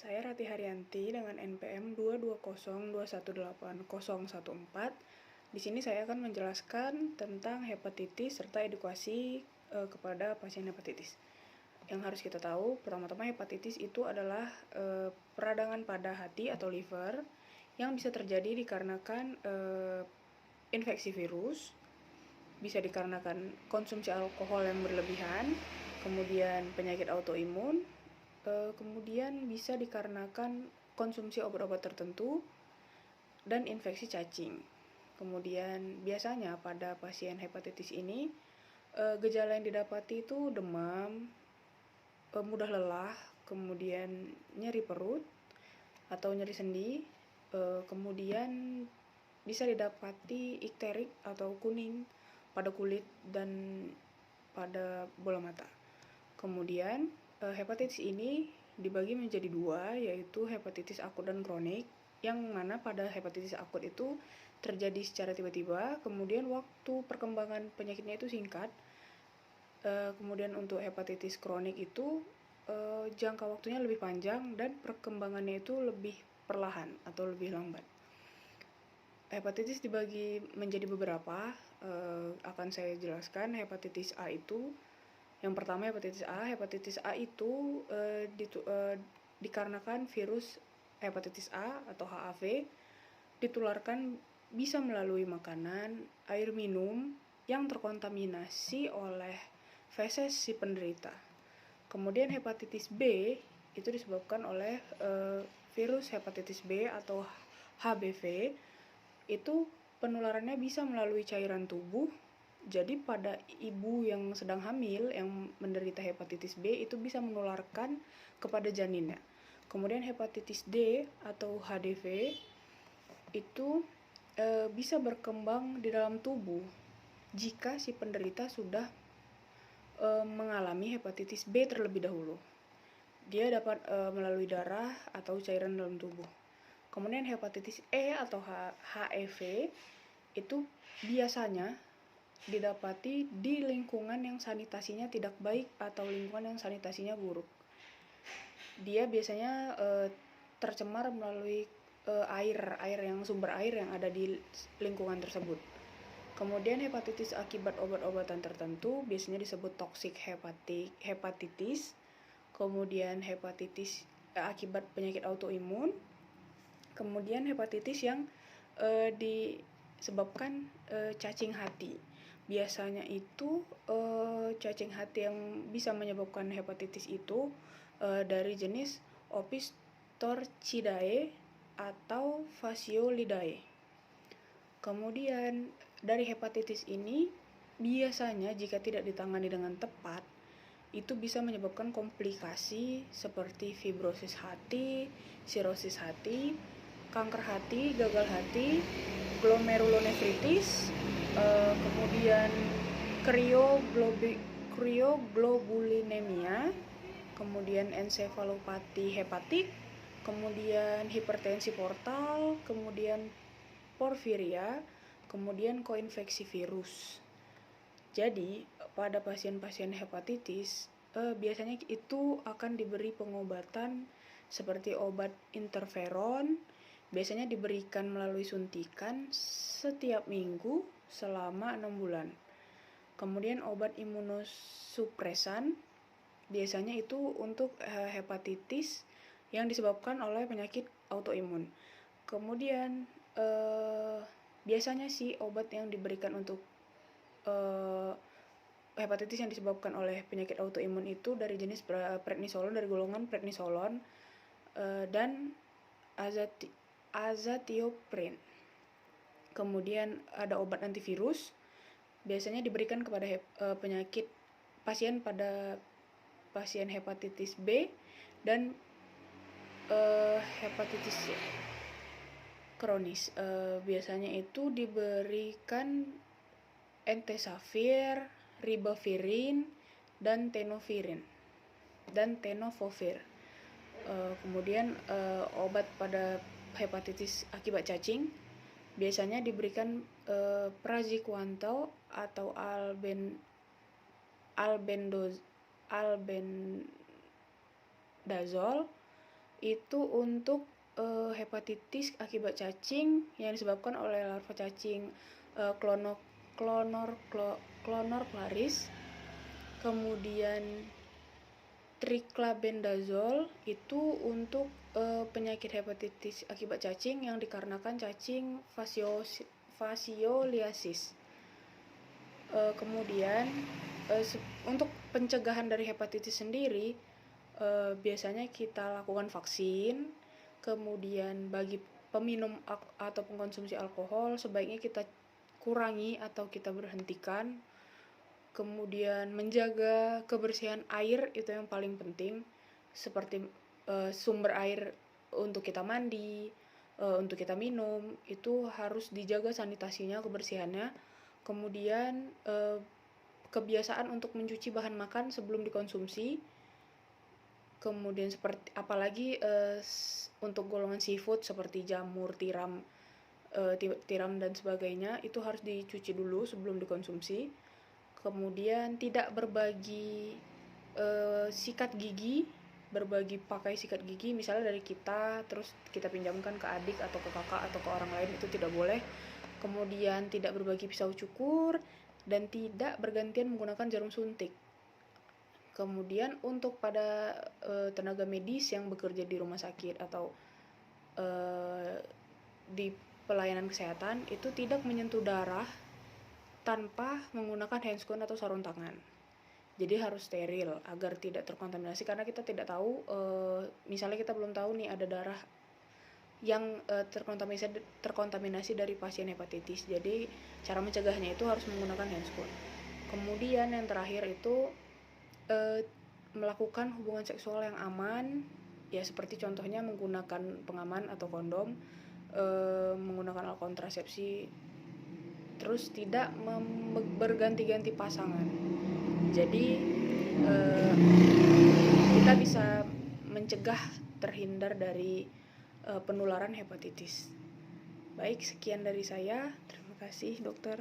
Saya Rati Haryanti dengan NPM 220218014. Di sini saya akan menjelaskan tentang hepatitis serta edukasi kepada pasien hepatitis. Yang harus kita tahu, pertama-tama hepatitis itu adalah peradangan pada hati atau liver yang bisa terjadi dikarenakan infeksi virus, bisa dikarenakan konsumsi alkohol yang berlebihan, kemudian penyakit autoimun, kemudian bisa dikarenakan konsumsi obat-obat tertentu dan infeksi cacing. Kemudian biasanya pada pasien hepatitis ini gejala yang didapati itu demam, mudah lelah, kemudian nyeri perut atau nyeri sendi, kemudian bisa didapati ikterik atau kuning pada kulit dan pada bola mata. Kemudian hepatitis ini dibagi menjadi dua, yaitu hepatitis akut dan kronik, yang mana pada hepatitis akut itu terjadi secara tiba-tiba, kemudian waktu perkembangan penyakitnya itu singkat. Kemudian untuk hepatitis kronik itu jangka waktunya lebih panjang dan perkembangannya itu lebih perlahan atau lebih lambat. Hepatitis dibagi menjadi beberapa, akan saya jelaskan. Hepatitis A itu, yang pertama hepatitis A itu dikarenakan virus hepatitis A atau HAV ditularkan bisa melalui makanan, air minum yang terkontaminasi oleh feses si penderita. Kemudian hepatitis B itu disebabkan oleh virus hepatitis B atau HBV. Itu penularannya bisa melalui cairan tubuh. Jadi pada ibu yang sedang hamil yang menderita hepatitis B itu bisa menularkan kepada janinnya. Kemudian hepatitis D atau HDV itu bisa berkembang di dalam tubuh jika si penderita sudah mengalami hepatitis B terlebih dahulu. Dia dapat melalui darah atau cairan dalam tubuh. Kemudian hepatitis E atau HEV itu biasanya didapati di lingkungan yang sanitasinya tidak baik atau lingkungan yang sanitasinya buruk. Dia biasanya tercemar melalui sumber air yang ada di lingkungan tersebut. Kemudian hepatitis akibat obat-obatan tertentu biasanya disebut toxic hepatitis. Kemudian hepatitis akibat penyakit autoimun. Kemudian hepatitis yang disebabkan cacing hati. Biasanya itu cacing hati yang bisa menyebabkan hepatitis itu dari jenis Opistorchidae atau Fasciolidae. Kemudian dari hepatitis ini biasanya jika tidak ditangani dengan tepat itu bisa menyebabkan komplikasi seperti fibrosis hati, sirosis hati, kanker hati, gagal hati, glomerulonefritis, kemudian krioglobulinemia, kemudian ensefalopati hepatik, kemudian hipertensi portal, kemudian porfiria, kemudian koinfeksi virus. Jadi pada pasien-pasien hepatitis biasanya itu akan diberi pengobatan seperti obat interferon, biasanya diberikan melalui suntikan setiap minggu selama 6 bulan. Kemudian obat imunosupresan biasanya itu untuk hepatitis yang disebabkan oleh penyakit autoimun. Kemudian biasanya sih obat yang diberikan untuk hepatitis yang disebabkan oleh penyakit autoimun itu dari jenis prednisolon, dari golongan prednisolon dan azathioprine. Kemudian ada obat antivirus biasanya diberikan kepada pasien hepatitis B dan hepatitis kronis. Biasanya itu diberikan entecavir, ribavirin, dan tenofovir. Kemudian obat pada hepatitis akibat cacing biasanya diberikan praziquantel atau albendazole. itu untuk hepatitis akibat cacing yang disebabkan oleh larva cacing Clonorchloris. Kemudian triclabendazole itu untuk penyakit hepatitis akibat cacing yang dikarenakan cacing fascioliasis. Kemudian untuk pencegahan dari hepatitis sendiri, biasanya kita lakukan vaksin. Kemudian bagi peminum atau pengkonsumsi alkohol, sebaiknya kita kurangi atau kita berhentikan. Kemudian menjaga kebersihan air, itu yang paling penting, seperti sumber air untuk kita mandi, untuk kita minum, itu harus dijaga sanitasinya, kebersihannya. Kemudian kebiasaan untuk mencuci bahan makan sebelum dikonsumsi. Kemudian apalagi untuk golongan seafood seperti jamur, tiram dan sebagainya, itu harus dicuci dulu sebelum dikonsumsi. Kemudian tidak berbagi pakai sikat gigi, misalnya dari kita terus kita pinjamkan ke adik atau ke kakak atau ke orang lain, itu tidak boleh. Kemudian tidak berbagi pisau cukur dan tidak bergantian menggunakan jarum suntik. Kemudian untuk pada tenaga medis yang bekerja di rumah sakit atau di pelayanan kesehatan, itu tidak menyentuh darah tanpa menggunakan handscoon atau sarung tangan. Jadi harus steril agar tidak terkontaminasi, karena kita tidak tahu, misalnya kita belum tahu nih ada darah yang terkontaminasi dari pasien hepatitis. Jadi cara mencegahnya itu harus menggunakan handscoon. Kemudian yang terakhir itu melakukan hubungan seksual yang aman, ya seperti contohnya menggunakan pengaman atau kondom, menggunakan alat kontrasepsi, terus tidak berganti-ganti pasangan. Jadi kita bisa mencegah terhindar dari penularan hepatitis. Baik, sekian dari saya. Terima kasih, dokter.